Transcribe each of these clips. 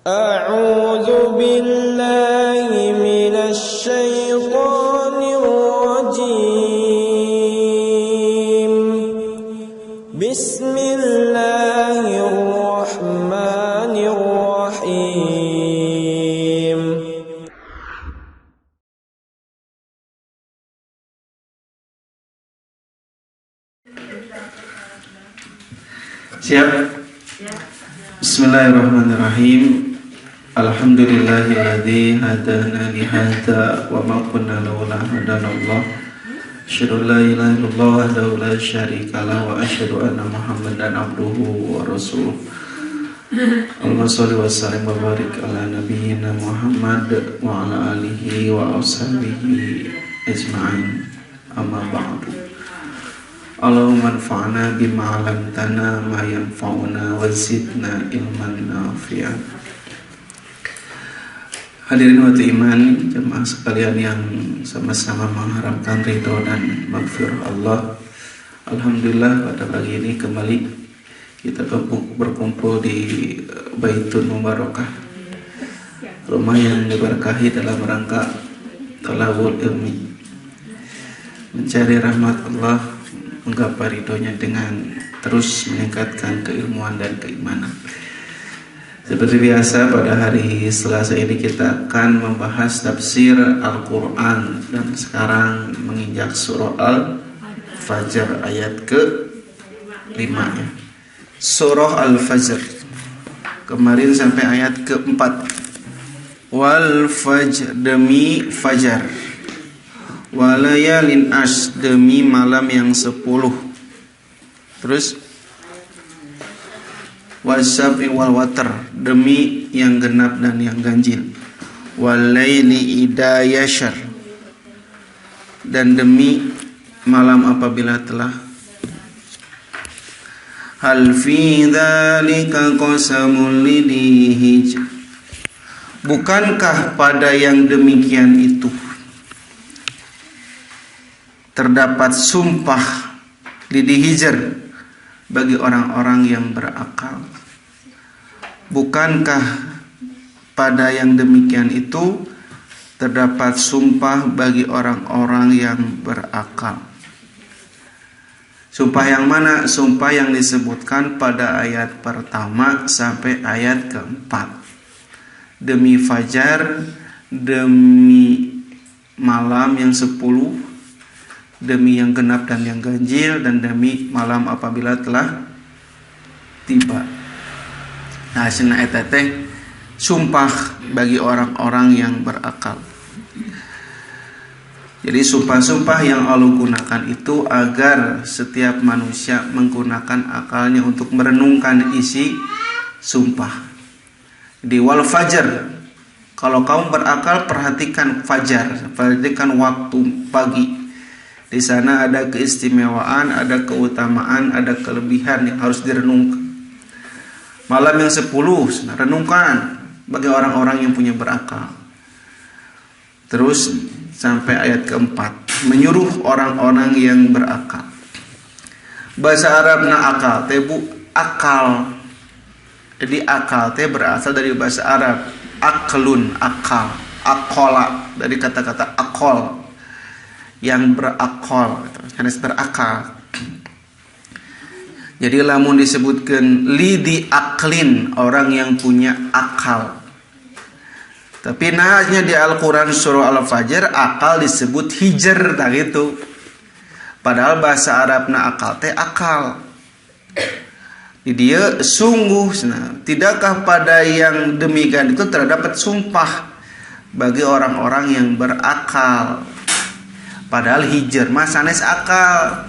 أعوذ بالله من الشيطان الرجيم بسم الله الرحمن الرحيم Siap? Bismillahirrahmanirrahim. Alhamdulillahilladzi hadana li hadza wa ma kunna laula hadanallah. Asyhadu an la ilaha illallah wahdahu la syarika lahu wa asyhadu anna Muhammadan abduhu wa rasuluh. Allahumma shalli wa sallim wa barik ala nabiyyina Muhammad wa ala alihi wa ashabihi ajma'in. Amma ba'du. Allahumma anfa'na bima 'allamtana ma yanfa'una wa zidna ilman nafi'an. Hadirin wati iman, jemaah sekalian yang sama-sama mengharapkan ridho dan maghfirah Allah. Alhamdulillah pada pagi ini kembali kita berkumpul di Baitun Mubarakah, rumah yang diberkahi dalam rangka talabul ilmi, mencari rahmat Allah, menggapai ridhonya dengan terus meningkatkan keilmuan dan keimanan. Seperti biasa pada hari Selasa ini kita akan membahas tafsir Al-Quran, dan sekarang menginjak surah Al-Fajr ayat ke-5 ya. Surah Al-Fajr kemarin sampai ayat ke-4. Wal fajr, demi fajar, walayalin ash, demi malam yang 10. Terus wasyafi wal watar, demi yang genap dan yang ganjil. Walaili idza yashar, dan demi malam apabila telah. Hal fi dzalika qasamul lidhi hijr, bukankah pada yang demikian itu terdapat sumpah lidhi hijr bagi orang-orang yang berakal? Bukankah pada yang demikian itu terdapat sumpah bagi orang-orang yang berakal? Sumpah yang mana? Sumpah yang disebutkan pada ayat pertama sampai ayat keempat. Demi fajar, demi malam yang 10, demi yang genap dan yang ganjil, dan demi malam apabila telah tiba. Nah, cenah eta teh sumpah bagi orang-orang yang berakal. Jadi sumpah-sumpah yang Allah gunakan itu agar setiap manusia menggunakan akalnya untuk merenungkan isi sumpah. Di wal fajar, kalau kamu berakal perhatikan fajar, perhatikan waktu pagi. Di sana ada keistimewaan, ada keutamaan, ada kelebihan yang harus direnungkan. Malam yang 10, renungkan bagi orang-orang yang punya berakal. Terus sampai ayat keempat, menyuruh orang-orang yang berakal. Bahasa Arabna akal, tebu akal. Jadi akal teh berasal dari bahasa Arab aklun, akal, akola, dari kata-kata akol, yang berakal, harus berakal. Jadi lamun disebutkan lidi aklin, orang yang punya akal. Tapi nahnya di Al-Quran surah Al-Fajr akal disebut hijr, tak gitu. Padahal bahasa Arabna akal teh akal. Jadi dia sungguh, tidakkah pada yang demikian itu terdapat sumpah bagi orang-orang yang berakal. Padahal hijr mah sanes akal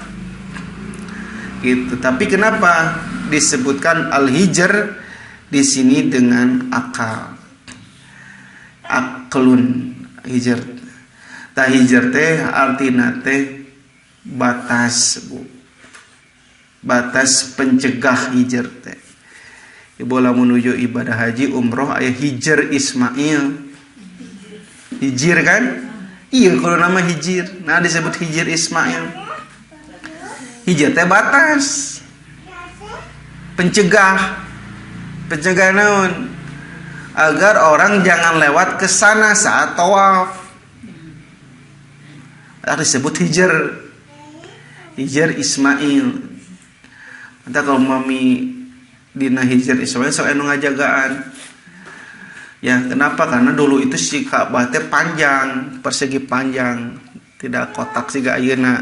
gitu. Tapi kenapa disebutkan al-hijr di sini dengan akal? Aklun hijr. Tah hijr teh artina teh batas, Bu. Batas pencegah hijr teh. Ibu lamun menuju ibadah haji umroh aya hijr Ismail. Hijir kan? Iya, kalau nama hijir. Nah, disebut hijir Ismail. Hijir teh batas. Pencegah naon? agar orang jangan lewat ke sana saat tawaf. Disebut hijr. Hijr Ismail. Entah kalau mami dina hijr Ismail sok anu ngajagaan. Ya, kenapa? Karena dulu itu si Ka'bah teh panjang, persegi panjang, tidak kotak siga ayeuna.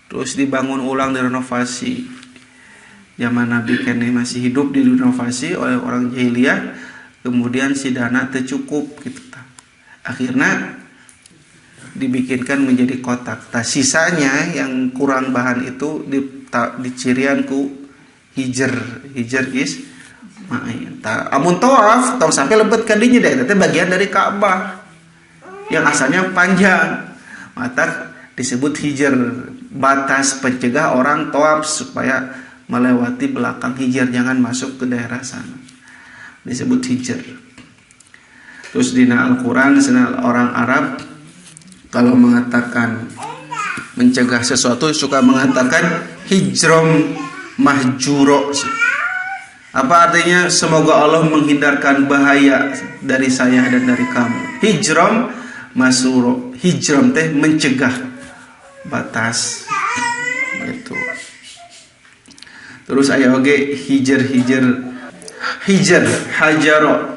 Terus dibangun ulang, direnovasi. Zaman Nabi kene masih hidup, direnovasi oleh orang jahiliyah. Kemudian si dana teu cukup gitu. Akhirnya dibikinkan menjadi kotak. Sisanya yang kurang bahan itu dicirian ku hijr is amun tawaf tong sampai lebet ka dinya deh, itu bagian dari Ka'bah yang asalnya panjang. Maka disebut hijr, batas pencegah orang tawaf supaya melewati belakang hijr, jangan masuk ke daerah sana. Disebut hijr. Terus dina Al-Qur'an orang Arab kalau mengatakan mencegah sesuatu suka mengatakan hijrom mahjuro. Apa artinya? Semoga Allah menghindarkan bahaya dari saya dan dari kamu. Hijrom masuro. Hijrom teh mencegah, batas. Gitu. Terus aya oge hijr hajaro.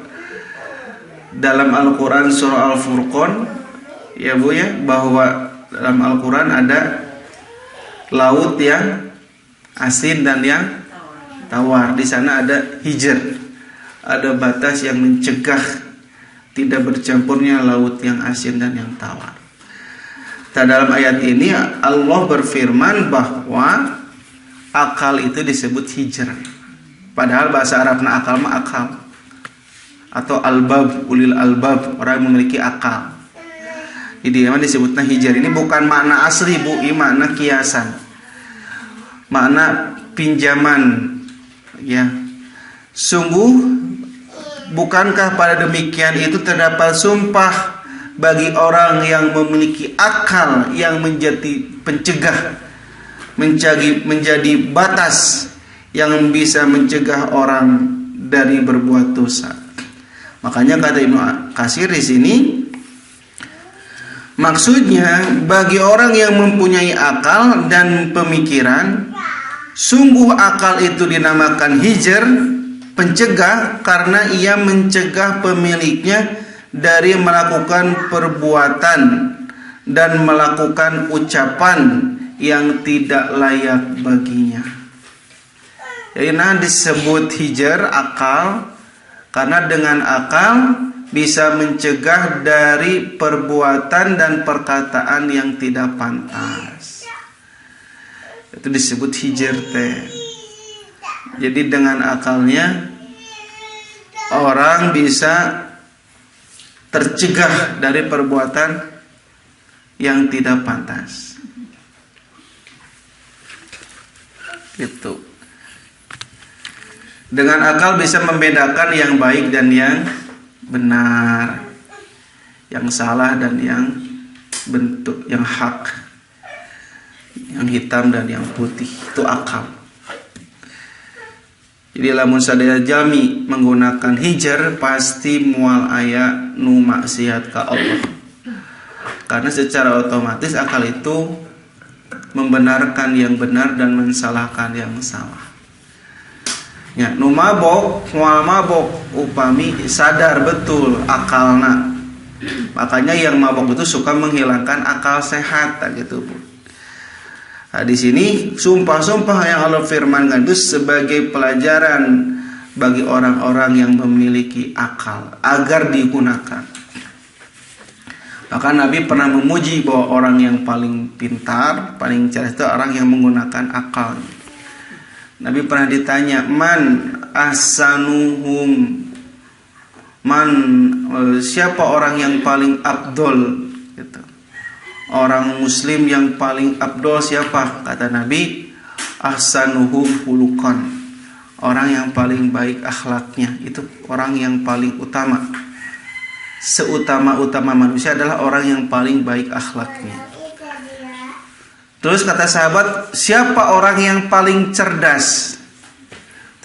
Dalam Al-Qur'an surah Al-Furqan ya Bu ya, bahwa dalam Al-Qur'an ada laut yang asin dan yang tawar. Di sana ada hijr, ada batas yang mencegah tidak bercampurnya laut yang asin dan yang tawar. Dalam ayat ini Allah berfirman bahwa akal itu disebut hijr. Padahal bahasa Arabna akal mah akal atau albab, ulil albab, orang yang memiliki akal. Jadi yang disebutnya hijr ini bukan makna asli Bu, ini makna kiasan, makna pinjaman. Ya, sungguh bukankah pada demikian itu terdapat sumpah bagi orang yang memiliki akal yang menjadi pencegah, menjadi batas yang bisa mencegah orang dari berbuat dosa. Makanya kata Ibnu Katsir di sini, maksudnya bagi orang yang mempunyai akal dan pemikiran, sungguh akal itu dinamakan hijr, pencegah, karena ia mencegah pemiliknya dari melakukan perbuatan dan melakukan ucapan yang tidak layak baginya. Jadi disebut hijr akal, karena dengan akal bisa mencegah dari perbuatan dan perkataan yang tidak pantas. Itu disebut hijr teh. Jadi dengan akalnya orang bisa tercegah dari perbuatan yang tidak pantas. Gitu. Dengan akal bisa membedakan yang baik dan yang benar, yang salah dan yang bentuk, yang hak, yang hitam dan yang putih. Itu akal. Jadi lamun sadaya jami menggunakan hijr pasti mual aya nu maksiat ka Allah. Karena secara otomatis akal itu membenarkan yang benar dan mensalahkan yang salah. Ya, nu mabok, mual mabok upami sadar betul akalna. Makanya yang mabok itu suka menghilangkan akal sehat gitu, Bu. Nah, di sini sumpah-sumpah yang Allah firmankan itu sebagai pelajaran bagi orang-orang yang memiliki akal agar digunakan. Maka Nabi pernah memuji bahwa orang yang paling pintar, paling cerdas itu orang yang menggunakan akal. Nabi pernah ditanya, man ahsanuhum, siapa orang yang paling afdol gitu. Orang muslim yang paling afdol siapa? Kata Nabi, ahsanuhum hulukan, orang yang paling baik akhlaknya. Itu orang yang paling utama. Seutama-utama manusia adalah orang yang paling baik akhlaknya. Terus kata sahabat, siapa orang yang paling cerdas?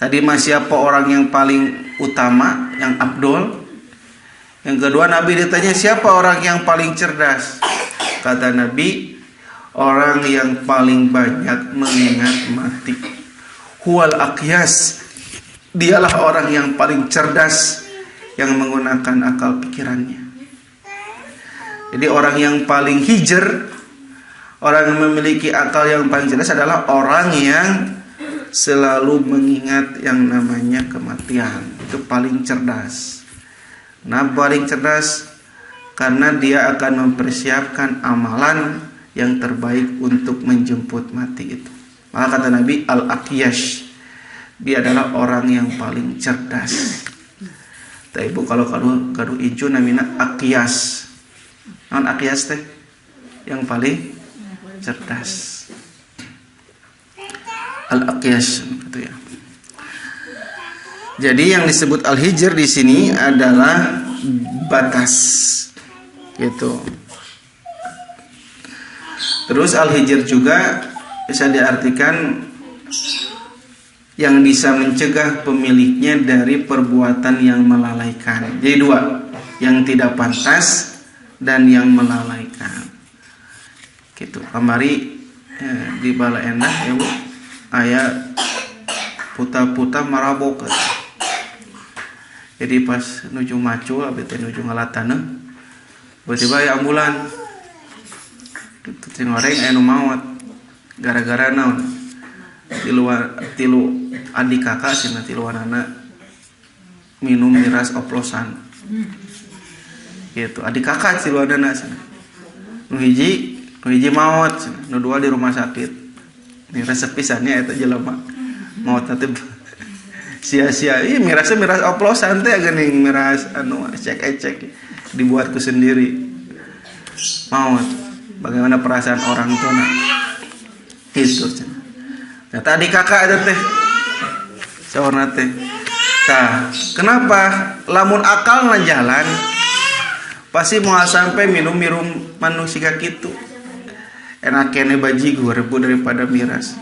Tadi siapa orang yang paling utama, yang abdol? Yang kedua Nabi ditanya siapa orang yang paling cerdas? Kata Nabi, orang yang paling banyak mengingat mati. Huwal aqyas, dialah orang yang paling cerdas yang menggunakan akal pikirannya. Jadi orang yang paling hijr, orang yang memiliki akal yang paling cerdas adalah orang yang selalu mengingat yang namanya kematian. Itu paling cerdas. Nah, paling cerdas karena dia akan mempersiapkan amalan yang terbaik untuk menjemput mati itu. Maka kata Nabi, al-aqyash, dia adalah orang yang paling cerdas. Tapi ibu kalau kadu ijo namina aqyas. Non aqyas teh yang paling cerdas. Al-aqyas gitu ya. Jadi yang disebut al-hijr di sini adalah batas. Gitu. Terus al-hijr juga bisa diartikan yang bisa mencegah pemiliknya dari perbuatan yang melalaikan. Jadi dua, yang tidak pantas dan yang melalaikan. Gitu. Kamari di Balaendah ya Bu, aya puta-puta marabok. Jadi pas nuju macu abis nuju ngalatana, tiba-tiba aya ambulan. Cing goreng aya nu maot. Gara-gara naon? Tilu adik kakak cenah tiluanana minum miras oplosan. Gitu. Adik kakak tiluanana cenah. Nu hiji maot cenah, nu dua di rumah sakit. Ini resep pisannya eta jelema. Maot teh sia-sia. Ih miras oplosan teh geuning miras anu ecek-ecek dibuatku sendiri. Maot. Bagaimana perasaan orang tua itu cenah. Nah, tadi kakak ada teh. Sawarna teh. Tah, kenapa lamun akal jalan pasti mau sampai minum manusia kitu. Enak kene bajigur rebu daripada miras.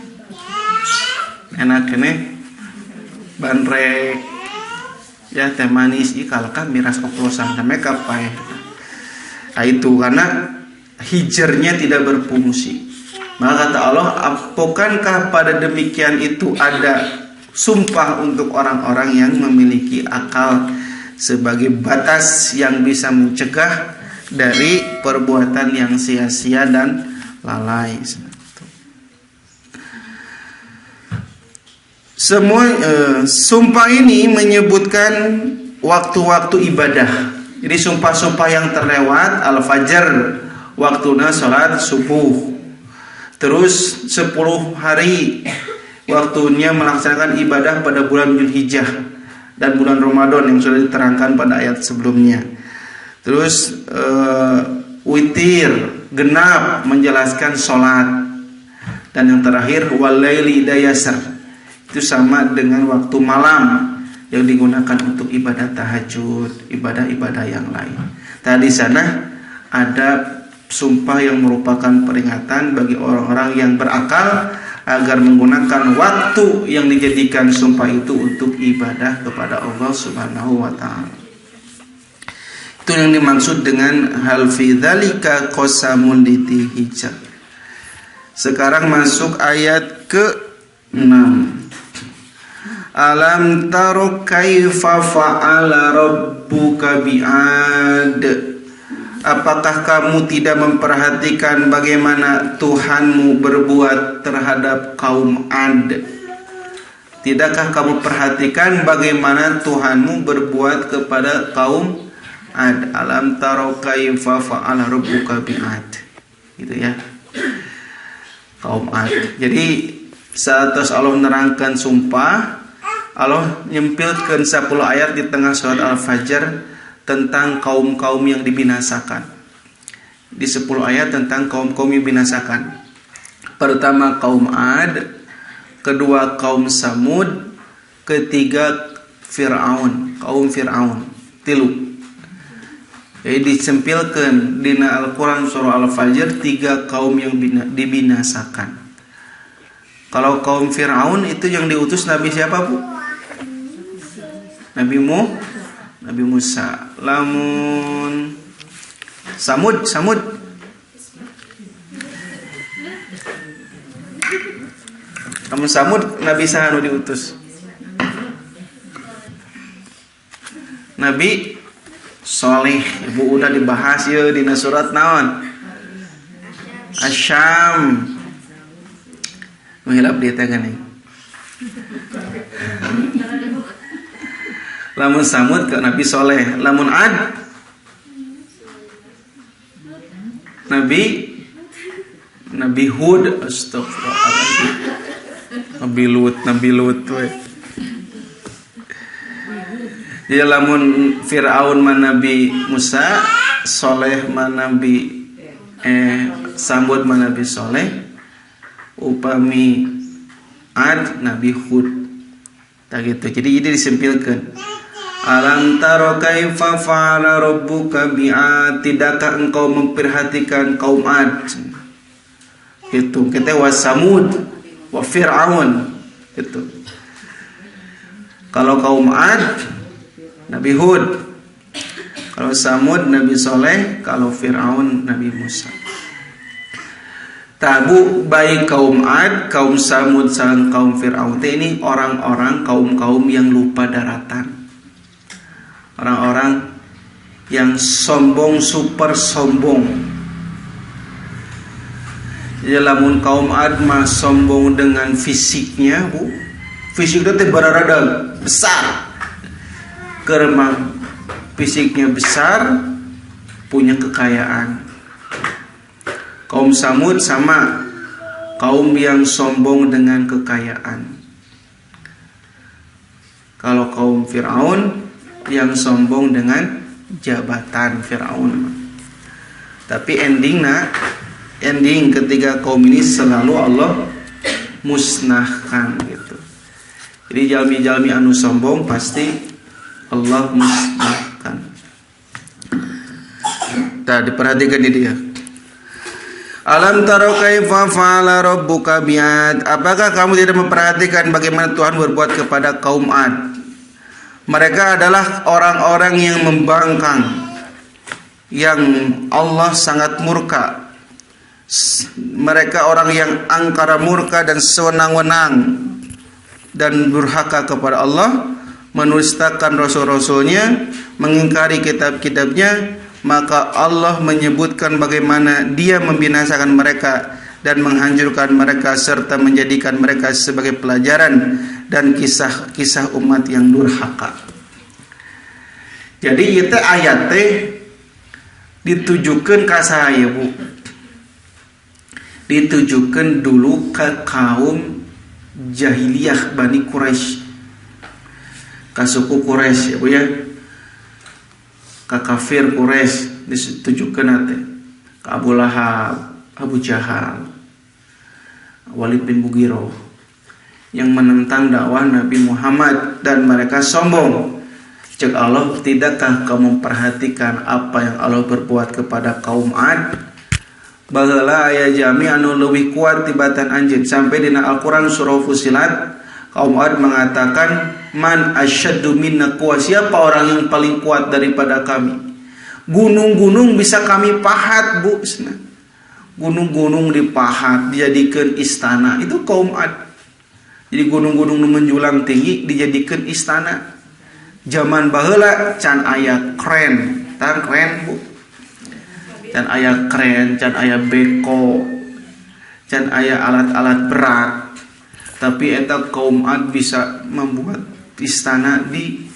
Enak kene banrek ya teh manis ikalkah miras oplosan teh make pae. Nah, itu karena hijrnya tidak berfungsi. Maka kata Allah, bukankah pada demikian itu ada sumpah untuk orang-orang yang memiliki akal sebagai batas yang bisa mencegah dari perbuatan yang sia-sia dan lalai. Semua sumpah ini menyebutkan waktu-waktu ibadah. Jadi sumpah-sumpah yang terlewat, al-fajr, waktuna salat subuh. Terus 10 hari waktunya melaksanakan ibadah pada bulan Dzulhijjah dan bulan Ramadan yang sudah diterangkan pada ayat sebelumnya. Terus witir, genap menjelaskan sholat. Dan yang terakhir walaili idza yasr, itu sama dengan waktu malam yang digunakan untuk ibadah tahajud, ibadah-ibadah yang lain. Tadi sana ada sumpah yang merupakan peringatan bagi orang-orang yang berakal agar menggunakan waktu yang dijadikan sumpah itu untuk ibadah kepada Allah Subhanahu wa taala. Itu yang dimaksud dengan hal fi dzalika qasamul lidhijjah. Sekarang masuk ayat ke-6. Alam taro kaifa fa'ala rabbuka bi'ad. Apakah kamu tidak memperhatikan bagaimana Tuhanmu berbuat terhadap kaum Ad? Tidakkah kamu perhatikan bagaimana Tuhanmu berbuat kepada kaum Ad? Alam taro kaifa fa'ala rabbuka bi'ad. Gitu ya. Kaum Ad. Jadi saat Allah menerangkan sumpah, Allah nyempilkan 10 ayat di tengah surat Al-Fajr tentang kaum-kaum yang dibinasakan. Di 10 ayat tentang kaum-kaum yang binasakan. Pertama kaum Ad, kedua kaum Samud, ketiga Fir'aun, kaum Fir'aun. Tilu. Jadi disempilkan di Al-Quran surah Al-Fajr 3 kaum yang dibinasakan. Kalau kaum Fir'aun itu yang diutus Nabi siapa Bu? Nabi Musa. Lamun Samud lamun Samud Nabi saha nu diutus? Nabi Soleh. Ibu udah dibahas ya dina surat naon? Asyam. Menghilap dia tangan nih. Lamun Samud ke Nabi Soleh. Lamun Ad Nabi Hud. Astagfirullahaladzim. Nabi Lut we. Ya lamun Fir'aun man Nabi Musa, Soleh man Nabi Samud man Nabi Soleh, upami Ad Nabi Hud. Tak gitu. Jadi ini disimpilkan. Alam taro kaifa fa'ala rabbuka bi'ad. Tidakkah engkau memperhatikan kaum Ad? Itu kita wa Samud wa Fir'aun. Itu. Kalau kaum Ad Nabi Hud, kalau Samud Nabi Soleh, kalau Fir'aun Nabi Musa. Tabu baik kaum Ad, kaum Samud, sang kaum Fir'aun ini orang-orang kaum-kaum yang lupa daratan. Orang-orang yang sombong, super sombong. Jadi lamun kaum Ad mah sombong dengan fisiknya, Bu. Fisiknya teh bararada besar. Keremang fisiknya besar, punya kekayaan. Kaum Samud sama, kaum yang sombong dengan kekayaan. Kalau kaum Fir'aun yang sombong dengan jabatan Fir'aun. Tapi ending ketiga kaum ini selalu Allah musnahkan gitu. Jadi jalmi-jalmi anu sombong pasti Allah musnahkan. Diperhatikan ini dia. Alam taro kaifa fa'ala rabbuka bi'ad. Apakah kamu tidak memperhatikan bagaimana Tuhan berbuat kepada kaum Ad? Mereka adalah orang-orang yang membangkang, yang Allah sangat murka. Mereka orang yang angkara murka dan sewenang-wenang dan durhaka kepada Allah, menulistakan rasul-rasulnya, mengingkari kitab-kitabnya. Maka Allah menyebutkan bagaimana Dia membinasakan mereka dan menghancurkan mereka, serta menjadikan mereka sebagai pelajaran dan kisah-kisah umat yang durhaka. Jadi itu ayat ditujukan ke saya, Bu. Ditujukan dulu ke kaum jahiliyah Bani Quraisy, ke suku Quraisy ya, Bu ya. Ke kafir Quraisy ditujukan ate. Ke Abu Lahab, Abu Jahal, Walid bin Mughirah yang menentang dakwah Nabi Muhammad dan mereka sombong. Cek Allah, tidakkah kamu memperhatikan apa yang Allah berbuat kepada kaum Ad? Baheula aya jami anu leuwih kuat tibatan anjeun. Sampai dina Al-Qur'an surah Fusilat, kaum Ad mengatakan, man asyaddu minna quwwah, siapa orang yang paling kuat daripada kami? Gunung-gunung bisa kami pahat, Bu. Gunung-gunung dipahat, dijadikan istana. Itu kaum Ad. Jadi gunung-gunung nu menjulang tinggi dijadikan istana. Zaman baheula can aya kren, tar kren, Bu. Can aya kren, can aya beko, can aya alat-alat berat. Tapi eta kaum Ad bisa membuat istana di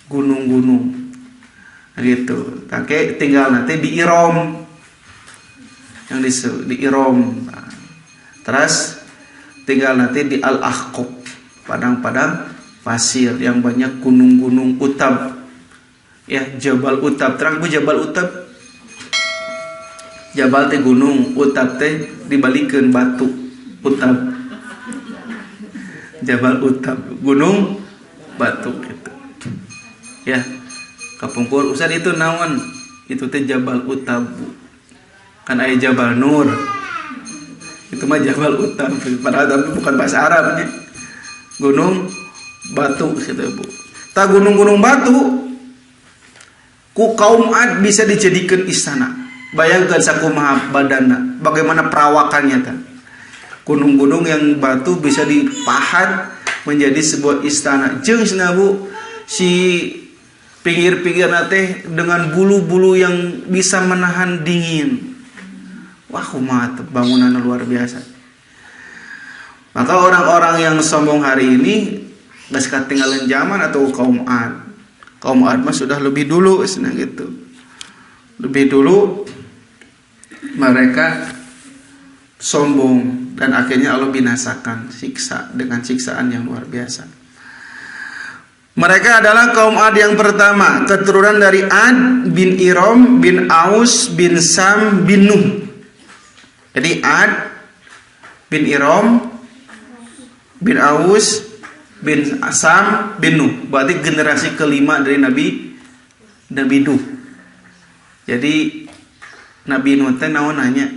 gunung-gunung gitu. Kakek tinggal nanti di Irom, yang di Irom. Terus tinggal nanti di Al-Ahqaf, padang-padang pasir yang banyak gunung-gunung Utab. Ya, Jabal Utab. Terang Bu Jabal Utab. Jabal teh gunung, Utab teh dibalikeun batu. Utab. Jabal Utab, gunung batu gitu. Ya, kapungkur usah itu naon? Itu teh Jabal Utab. Kan aya Jabal Nur. Itu mah Jabal Utab. Padahal tapi bukan bahasa Arabnya. Gunung batu gitu, Bu. Ta gunung-gunung batu ku kaum Ad bisa dijadikan istana. Bayangkan sakumaha badanna, bagaimana perawakannya ta. Gunung-gunung yang batu bisa dipahat menjadi sebuah istana. Jeung sinabu si pinggir-pinggir nate dengan bulu-bulu yang bisa menahan dingin. Wah, kumaha bangunan luar biasa. Maka orang-orang yang sombong hari ini geus katinggalan zaman atau kaum Ad. Kaum Ad mah sudah lebih dulu senang gitu. Lebih dulu mereka sombong dan akhirnya Allah binasakan siksa dengan siksaan yang luar biasa. Mereka adalah kaum Ad yang pertama, keturunan dari Ad bin Iram bin Aus bin Sam bin Nuh. Jadi Ad bin Iram bin Aus bin Sam bin Nuh, berarti generasi kelima dari Nabi Nuh. Jadi Nabi Nuh teh naon nanya,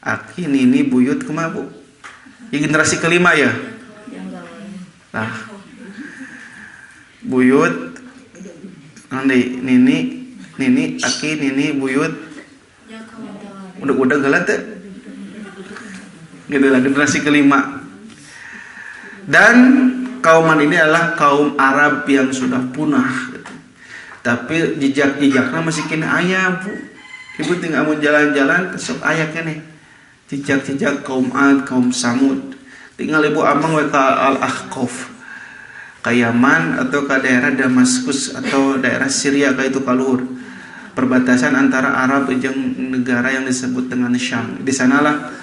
"Aki nini buyut kumaha Bu?" Ini generasi kelima ya. Nah, buyut nanti nini aki nini buyut udah galat teh. Gitu lah generasi kelima. Dan kauman ini adalah kaum Arab yang sudah punah gitu. Tapi jejak-jejaknya masih kini aya Bu. Ibu tinggal mau jalan-jalan sok aya keneh jejak-jejak kaum Ad, kaum Samud. Tinggal ibu amang we ka Al-Ahqaf, ka Yaman atau ke daerah Damaskus atau daerah Syria ka itu kaluhur. Perbatasan antara Arab jeung negara yang disebut dengan Syam. Di sanalah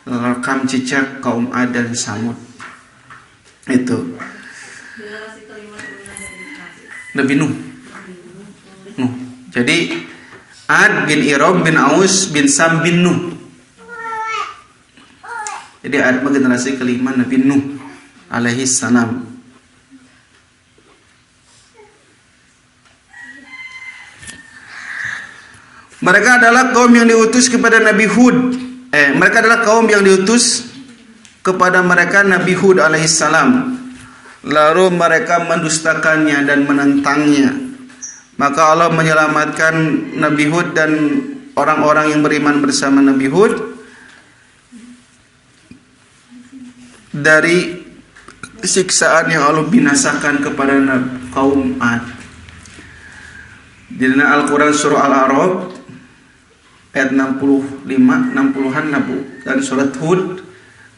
rekam jejak kaum Ad dan Samud. Itu Nabi Nuh. Jadi Ad bin Iram bin Aus bin Sam bin Nuh. Jadi Ad generasi kelima Nabi Nuh alaihi salam. Mereka adalah kaum yang diutus kepada Nabi Hud. Mereka adalah kaum yang diutus kepada mereka Nabi Hud alaihissalam. Lalu mereka mendustakannya dan menentangnya. Maka Allah menyelamatkan Nabi Hud dan orang-orang yang beriman bersama Nabi Hud dari siksaan yang Allah binasakan kepada kaum Ad. Di dalam Al-Quran surah Al-A'raf ayat 65, 60-an Nabu, dan surat Hud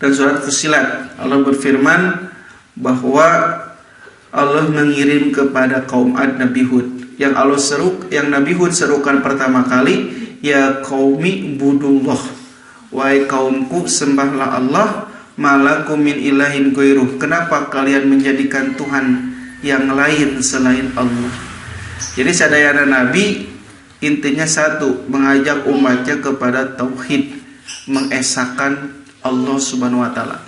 dan surat Fussilat Allah berfirman bahwa Allah mengirim kepada kaum Ad Nabi Hud yang Nabi Hud serukan pertama kali, ya qaumi budullah, wahai kaumku sembahlah Allah, malakum min ilahin ghairuh, kenapa kalian menjadikan Tuhan yang lain selain Allah. Jadi sadayana Nabi intinya satu, mengajak umatnya kepada tauhid, mengesahkan Allah Subhanahu wa taala.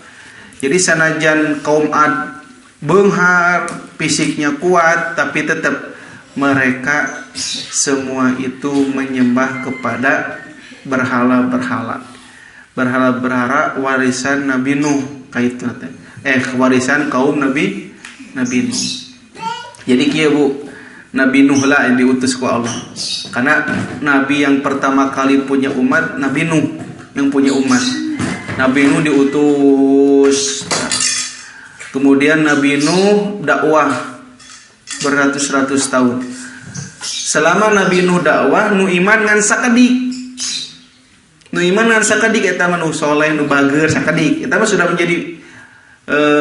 Jadi sanajan kaum Ad beunghar, fisiknya kuat, tapi tetap mereka semua itu menyembah kepada berhala-berhala. Berhala-berhala warisan Nabi Nuh kaitna teh. Warisan kaum Nabi Nuh. Jadi kieu Bu, Nabi Nuh lah yang diutus ku Allah. Karena Nabi yang pertama kali punya umat Nabi Nuh yang punya umat. Nabi Nuh diutus. Kemudian Nabi Nuh dakwah beratus-ratus tahun. Selama Nabi Nuh dakwah, nu iman ngan sakadik. Nu iman ngan sakadik eta mah nu saleh, nu bager sakadik. Eta mah sudah menjadi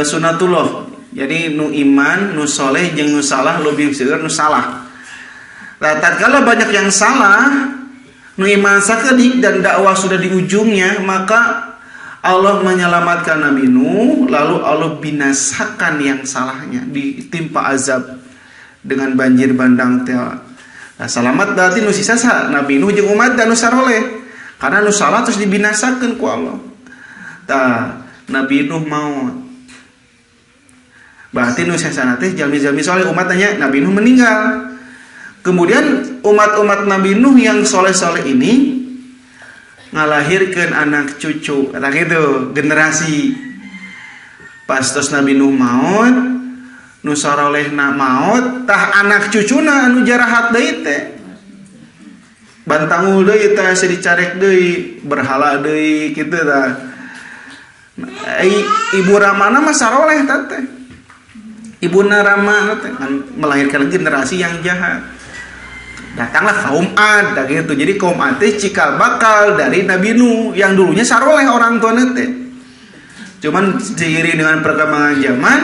sunatullah. Jadi nu iman, nu saleh jeung nu salah lebih seueur nu salah. Nah, tatkala banyak yang salah, nu iman sakadik dan dakwah sudah di ujungnya, maka Allah menyelamatkan Nabi Nuh, lalu Allah binasakan yang salahnya, ditimpa azab dengan banjir bandang teh. Nah, selamat berarti nu sisa Nabi Nuh jeung umat dan nu saroleh. Karena nu salah terus dibinasakeun ku Allah. Tah, Nabi Nuh maut. Berarti nu sasana teh jalmi-jalmi saleh umat tanya Nabi Nuh meninggal. Kemudian umat-umat Nabi Nuh yang soleh-soleh ini ngalahirkeun anak cucu, kata gitu, generasi. Pas tos Nabi Nuh maut, nu sarolehna maot tah anak cucuna anu jarahat deui teh bantangul deui teh asa dicarek deui berhala deui kitu tah. Ibu Ramana mah saroleh teh. Ibuna Rama teh melahirkan generasi yang jahat. Datanglah kaum Ad gitu. Jadi kaum Ad teh cikal bakal dari Nabi Nuh yang dulunya saroleh orang tuanya teh. Cuman seiring dengan perkembangan zaman,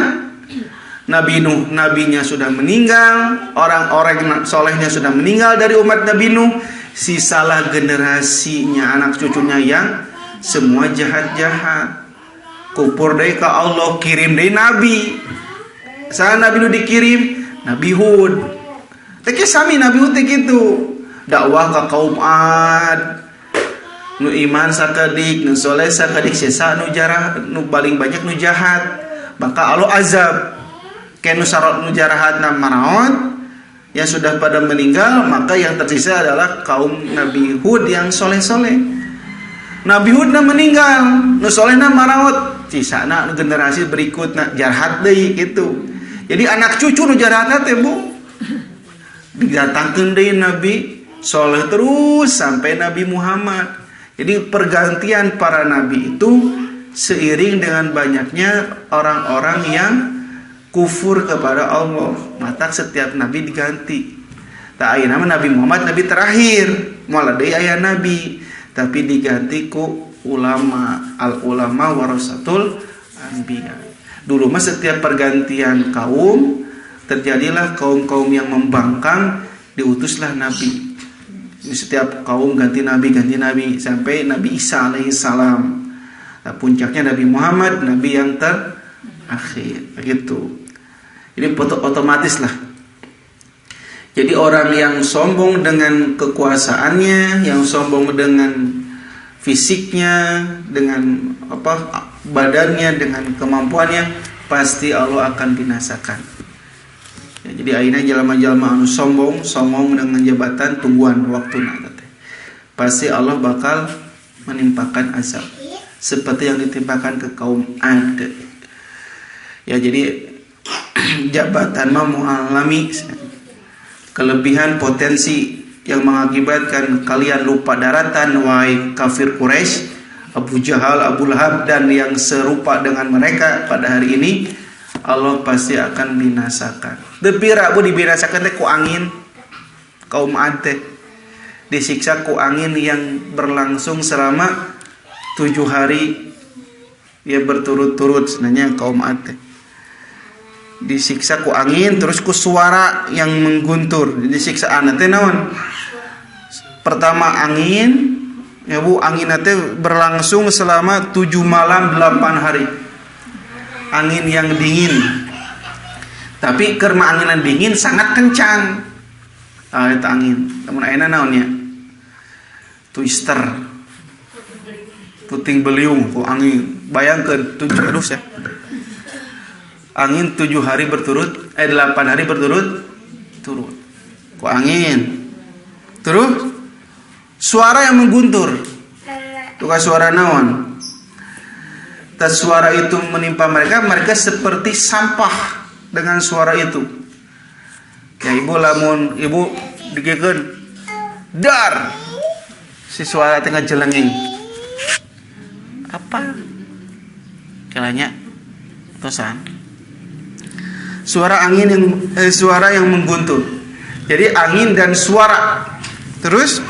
Nabi Nuh, nabinya sudah meninggal, orang-orang solehnya sudah meninggal dari umat Nabi Nuh, sisalah generasinya, anak cucunya yang semua jahat-jahat. Kupur deui ka Allah, kirim deui nabi. Saha Nabi Nuh dikirim? Nabi Hud. Teh sami Nabi Hud teh kitu. Dakwah ka kaum Ad. Nu iman sakadik, nu soleh sakadik, sesa nu jarah, nu paling banyak nu jahat. Maka Allah azab. Kenu sarot nu jarahatna maraot yang sudah pada meninggal, maka yang tersisa adalah kaum Nabi Hud yang soleh-soleh. Nabi Hud meninggal, nu solehna maraot, sisana generasi berikutna jahat deui gitu. Jadi anak cucu nu jahat teh Bu didatangkeun deui Nabi soleh terus sampai Nabi Muhammad. Jadi pergantian para nabi itu seiring dengan banyaknya orang-orang yang kufur kepada Allah, maka setiap nabi diganti. Tak aya nama Nabi Muhammad nabi terakhir, moal deui aya nabi, tapi diganti ku ulama. Al ulama warasatul anbiya. Dulu mah setiap pergantian kaum terjadilah kaum-kaum yang membangkang, diutuslah nabi. Setiap kaum ganti nabi sampai Nabi Isa alaihissalam. Nah, puncaknya Nabi Muhammad, nabi yang terakhir begitu. Ini otomatis lah. Jadi orang yang sombong dengan kekuasaannya, yang sombong dengan fisiknya, dengan badannya, dengan kemampuannya, pasti Allah akan binasakan. Ya, jadi aina jalma-jalma anu sombong dengan jabatan tungguan waktu nanti. Pasti Allah bakal menimpakan azab seperti yang ditimpakan ke kaum Ad. Ya jadi jabatan mah mengalami kelebihan potensi yang mengakibatkan kalian lupa daratan, wahai kafir Quraisy, Abu Jahal, Abu Lahab dan yang serupa dengan mereka pada hari ini. Allah pasti akan binasakan. Depira Bu dibinasakan teh ku angin. Kaum Ad teh disiksa ku angin yang berlangsung selama 7 hari ya berturut-turut. Sebenarnya kaum Ad teh disiksa ku angin, terus ku suara yang mengguntur. Jadi siksaan teh naon? Pertama angin, ya Bu, angin teh berlangsung selama 7 malam 8 hari. Angin yang dingin, tapi karena anginan dingin sangat kencang. Itu angin. Namun ayeuna naonnya? Twister, puting beliung, ku angin. Bayangkeun 7 terus ya. Angin 7 hari berturut, 8 hari berturut. Ku angin. Terus suara yang mengguntur. Tukar suara naon? Tas suara itu menimpa mereka seperti sampah dengan suara itu. Ya ibu lamun ibu dikeun dar si suara tengah jelenging. Apa? Kelanya tosan. Suara angin yang suara yang mengguntur. Jadi angin dan suara. Terus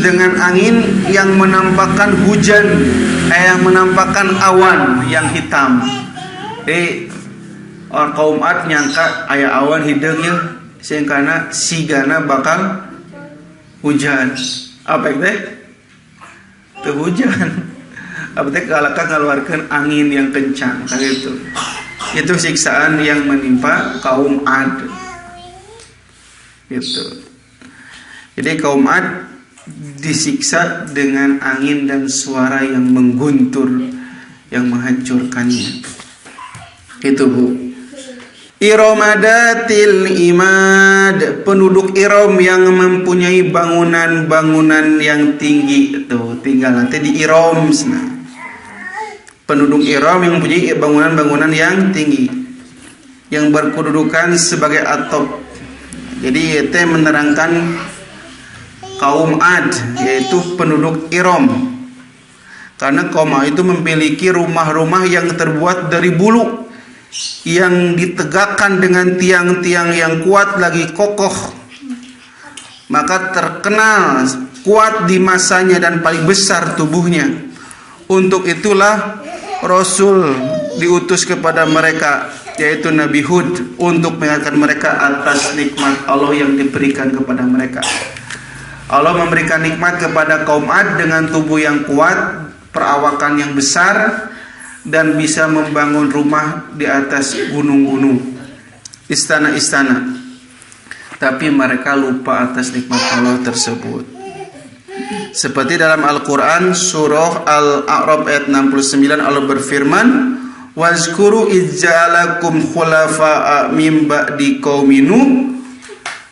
dengan angin yang menampakkan hujan, yang menampakkan awan yang hitam. Orang kaum Ad nyangka aya awan hideung ya, sehingga sigana bakal hujan. Apa teh? Teu hujan. Apa teh kalaka ngaluarkeun angin yang kencang kayak itu. Itu siksaan yang menimpa kaum Ad. Gitu. Jadi kaum Ad disiksa dengan angin dan suara yang mengguntur, yang menghancurkannya. Itu Bu. Iromadatil imad, penduduk Irom yang mempunyai bangunan-bangunan yang tinggi. Tuh tinggal nanti di Irom. penduduk Iram yang mempunyai bangunan-bangunan yang tinggi yang berkedudukan sebagai atop. Jadi itu menerangkan kaum Ad, yaitu penduduk Iram. Karena kaum Ad itu memiliki rumah-rumah yang terbuat dari bulu, yang ditegakkan dengan tiang-tiang yang kuat lagi kokoh, maka terkenal kuat di masanya dan paling besar tubuhnya. Untuk itulah Rasul diutus kepada mereka, yaitu Nabi Hud, untuk mengingatkan mereka atas nikmat Allah yang diberikan kepada mereka. Allah memberikan nikmat kepada kaum Ad dengan tubuh yang kuat, perawakan yang besar, dan bisa membangun rumah di atas gunung-gunung, istana-istana. Tapi mereka lupa atas nikmat Allah tersebut. Seperti dalam Al-Quran surah Al-A'raf ayat 69, Allah berfirman, wazkuru idza'alakum khulafa'a min ba'di qaumi Nuh.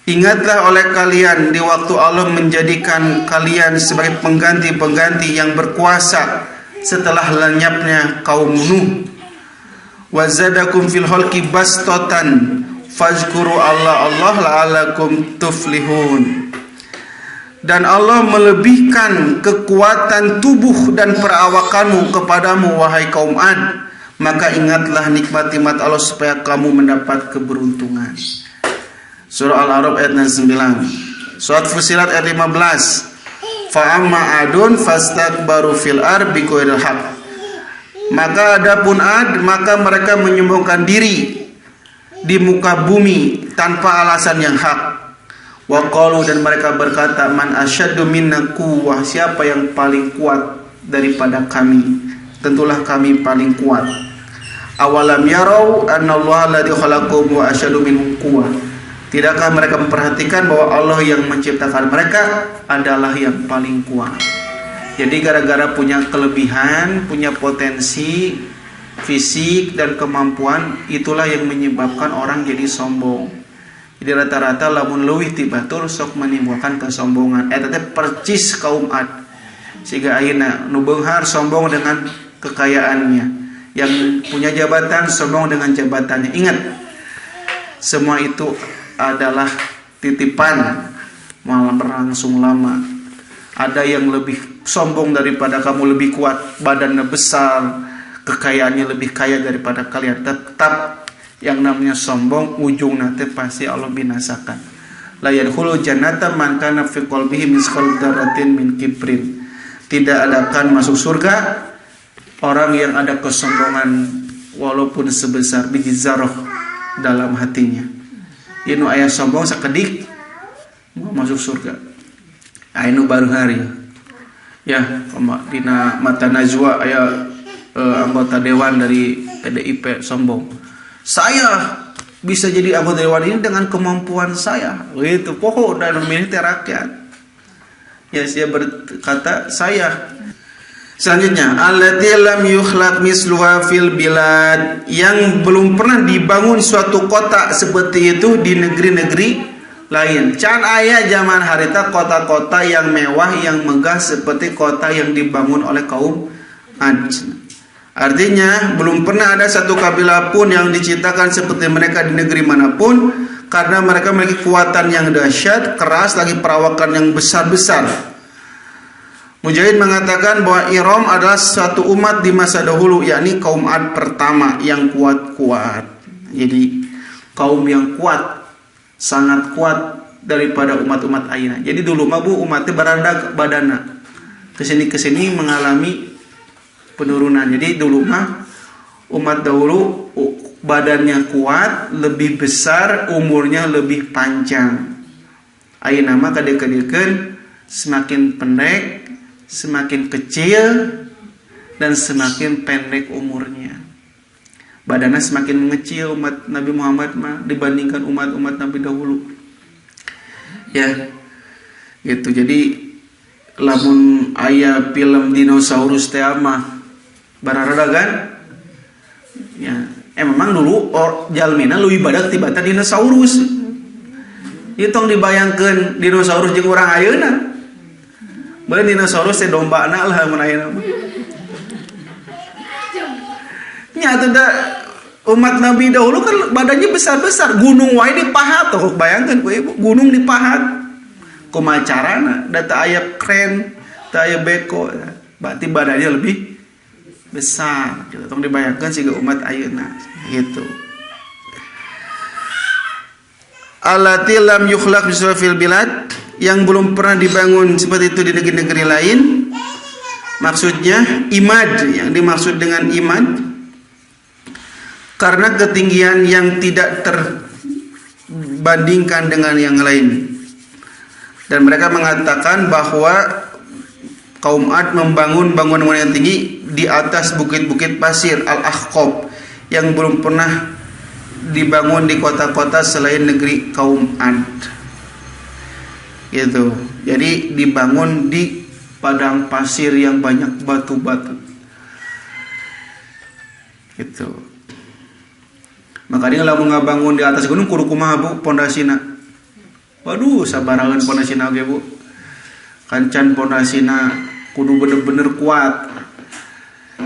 Ingatlah oleh kalian di waktu Allah menjadikan kalian sebagai pengganti-pengganti yang berkuasa setelah lenyapnya kaum Nuh. Wazadakum fil khalqi bastatan fazkuru Allah la'alakum tuflihun. Dan Allah melebihkan kekuatan tubuh dan perawakanmu kepadamu, wahai kaum Ad. Maka ingatlah nikmat-nikmat Allah supaya kamu mendapat keberuntungan. Surah Al-A'raf ayat 9. Surat Fussilat ayat 15. Fa'amma adun fastakbaru fil ardi bighairil haqq. Maka adapun Ad, maka mereka menyombongkan diri di muka bumi tanpa alasan yang hak. Wa qalu, dan mereka berkata, man asyaddu minna quwwah, siapa yang paling kuat daripada kami? Tentulah kami paling kuat. Awalam yarau annallaha alladzi khalaqahum wa asyaddu minhum quwwah. Tidakkah mereka memperhatikan bahwa Allah yang menciptakan mereka adalah yang paling kuat? Jadi gara-gara punya kelebihan, punya potensi fisik dan kemampuan, itulah yang menyebabkan orang jadi sombong. Jadi rata-rata lamun leuwih ti batur sok menimbulkan kesombongan. Eta teh percis kaum Ad. Sehingga akhirnya nu beunghar sombong dengan kekayaannya, yang punya jabatan sombong dengan jabatannya. Ingat, semua itu adalah titipan, malah berlangsung lama. Ada yang lebih sombong daripada kamu, lebih kuat, badannya besar, kekayaannya lebih kaya daripada kalian. Tetap yang namanya sombong, ujung nanti pasti Allah binasakan. La yadkhulu jannata man kana fi qalbihi misqal dzarratin min kibrin. Tidak akan masuk surga orang yang ada kesombongan walaupun sebesar biji zarah dalam hatinya. Inu aya sombong sakedik mau masuk surga. Anu baru hari. Ya, dina mata najwa aya anggota dewan dari PDIP sombong. Saya bisa jadi anggota dewan ini dengan kemampuan saya. Itu pokok dan memilih rakyat. Ya, dia berkata saya. Selanjutnya, allati lam yukhlaq misluha fil bilad, yang belum pernah dibangun suatu kota seperti itu di negeri-negeri lain. Can aya zaman harita kota-kota yang mewah, yang megah seperti kota yang dibangun oleh kaum Ad. Artinya belum pernah ada satu kabilah pun yang diciptakan seperti mereka di negeri manapun, karena mereka memiliki kekuatan yang dahsyat, keras, lagi perawakan yang besar-besar. Mujahid mengatakan bahwa Iram adalah satu umat di masa dahulu, yakni kaum Ad pertama yang kuat-kuat. Jadi kaum yang kuat, sangat kuat daripada umat-umat ayeuna. Jadi dulu mah bu umatnya beranda badana, kesini mengalami penurunan. Jadi dulu mah umat dahulu badannya kuat, lebih besar, umurnya lebih panjang. Ayeuna mah kadek-kadekeun semakin pendek, semakin kecil, dan semakin pendek umurnya. Badannya semakin mengecil umat Nabi Muhammad mah dibandingkan umat-umat Nabi dahulu. Ya, gitu. Jadi lamun aya film dinosaurus teh mah bararada kan? Ya, memang dulu jalmina leuwih badag tibatan dinosaurus. Ieu tong dibayangkeun dinosaurus jeung urang ayeuna. Beureun dinosaurus teh dombana lah mun ayeuna. Nyata dah umat Nabi dahulu kan badannya besar-besar, gunung wae dipahat tuh, bayangkan ku ibu, gunung dipahat. Kumaha carana? Data aya kren, data aya beko, berarti badannya lebih besar. Gitu. Tong dibayangkan sih umat ayeuna gitu. Allati lam yukhlaq fil bilad, yang belum pernah dibangun seperti itu di negeri-negeri lain. Maksudnya imad, yang dimaksud dengan imad karena ketinggian yang tidak terbandingkan dengan yang lain. Dan mereka mengatakan bahwa kaum Ad membangun bangunan yang tinggi di atas bukit-bukit pasir Al-Ahqab yang belum pernah dibangun di kota-kota selain negeri kaum Ad. Gitu. Jadi dibangun di padang pasir yang banyak batu-batu. Gitu. Makanya lamun ngabangun di atas gunung kudu kumaha Bu pondasina. Waduh, sabarangan pondasina ge Bu. Kancan pondasina kudu bener-bener kuat.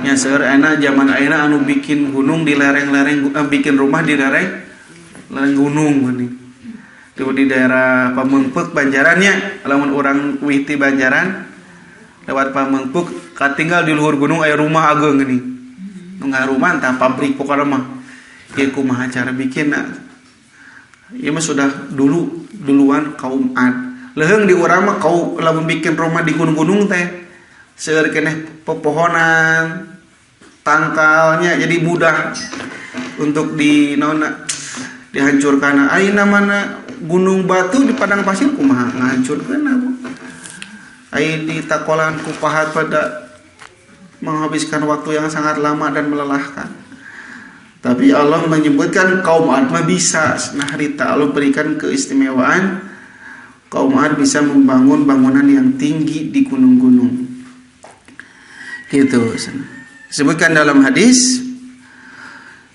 Nya seueur ayeuna zaman ayeuna anu bikin gunung di lereng-lereng bikin rumah di lereng gunung geuning. Di daerah Pamengpeuk Banjarannya, lamun urang wihti Banjaran lewat Pamengpeuk katinggal di luhur gunung aya rumah ageung geuning. Nu ngaruman tah pabrik pokona mah. Ieu kumaha cara bikinna? Ieu mah sudah duluan kaum Ad. Leuheung di urang mah kau lamun bikin rumah di gunung-gunung teh seueur keneh pepohonan, tangkalnya jadi mudah untuk dihancurkan. Ayeuna mana gunung batu di padang pasir kumaha ngahancurkeunna Bu? Ai di takolan ku pahat pada menghabiskan waktu yang sangat lama dan melelahkan. Tapi Allah menyebutkan kaum Ad bisa. Nah, harita Allah berikan keistimewaan kaum Ad bisa membangun bangunan yang tinggi di gunung-gunung. Gitu. Disebutkan dalam hadis,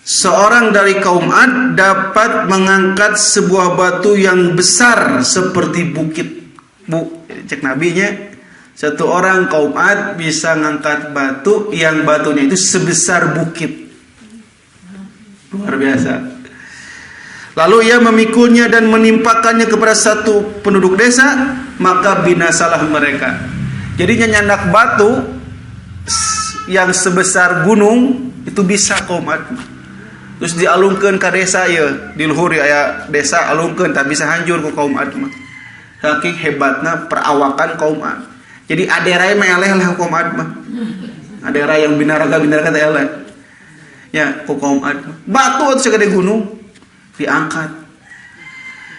seorang dari kaum Ad dapat mengangkat sebuah batu yang besar seperti bukit. Bu, cek nabinya, satu orang kaum Ad bisa ngangkat batu yang batunya itu sebesar bukit. Luar biasa. Lalu ia memikulnya dan menimpakannya kepada satu penduduk desa, maka binasalah mereka. Jadi nyandak batu yang sebesar gunung itu bisa kaum Ad. Terus dialungkeun ka desa ieu, di luhur aya desa alungkeun tak bisa hancur ku kaum Ad mah. Saking hebatna perawakan kaum Ad. Jadi aderai meleh lah kaum Ad mah. Aderai yang binaraga teh eleh. Ya, ku kaum Ad. Batu atuh segede gunung diangkat.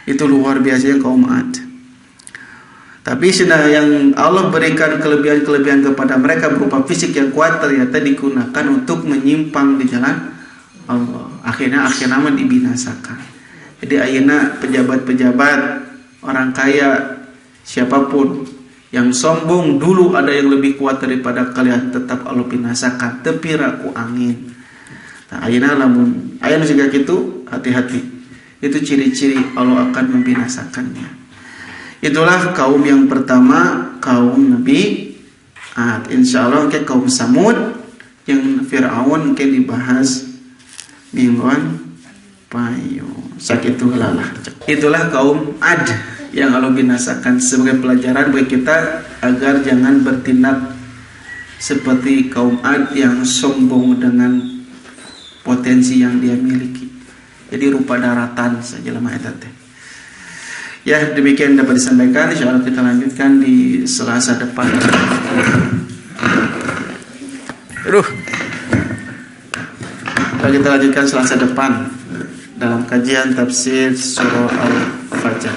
Itu luar biasa kaum Ad. Tapi sudah yang Allah berikan kelebihan-kelebihan kepada mereka berupa fisik yang kuat ternyata digunakan untuk menyimpang di jalan Allah. Akhirnya mah dibinasakan. Jadi ayeuna pejabat-pejabat, orang kaya, siapapun yang sombong dulu ada yang lebih kuat daripada kalian, tetap Allah binasakan tepira ku angin. Nah, ayeuna lamun aya nu siga kitu, hati-hati. Itu ciri-ciri Allah akan membinasakannya. Itulah kaum yang pertama, kaum Nabi Ad. Insyaallah ke kaum Samud yang Firaun ke dibahas mingguan payu. Sakitu lalah. Itulah kaum Ad yang Allah binasakan sebagai pelajaran bagi kita agar jangan bertindak seperti kaum Ad yang sombong dengan potensi yang dia miliki. Jadi rupa daratan saja lemah eta teh. Ya, demikian dapat disampaikan. Insyaallah kita lanjutkan di Selasa depan. Kita lanjutkan Selasa depan dalam kajian tafsir surah Al-Fajr.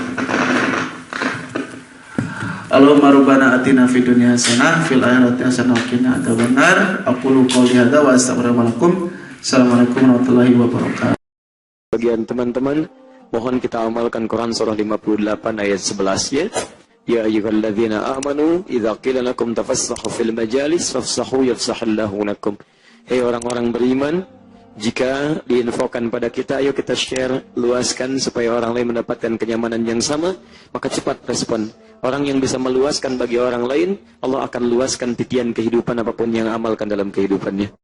Allahumma rabbana atina fid dunya hasanah fil akhirati hasanah wa qina adzabannar. Aqulu qouli hadza wa astaghfirullakum. Assalamualaikum warahmatullahi wabarakatuh. Bagian teman-teman, mohon kita amalkan Quran surah 58 ayat 11 ya. Ya ayyuhalladzina amanu idza qila lakum tafassahu fil majalis fafsahu yafsahillahu lakum. Hei orang-orang beriman, jika diinfokan pada kita, ayo kita share, luaskan supaya orang lain mendapatkan kenyamanan yang sama, maka cepat respon. Orang yang bisa meluaskan bagi orang lain, Allah akan luaskan titian kehidupan apapun yang amalkan dalam kehidupannya.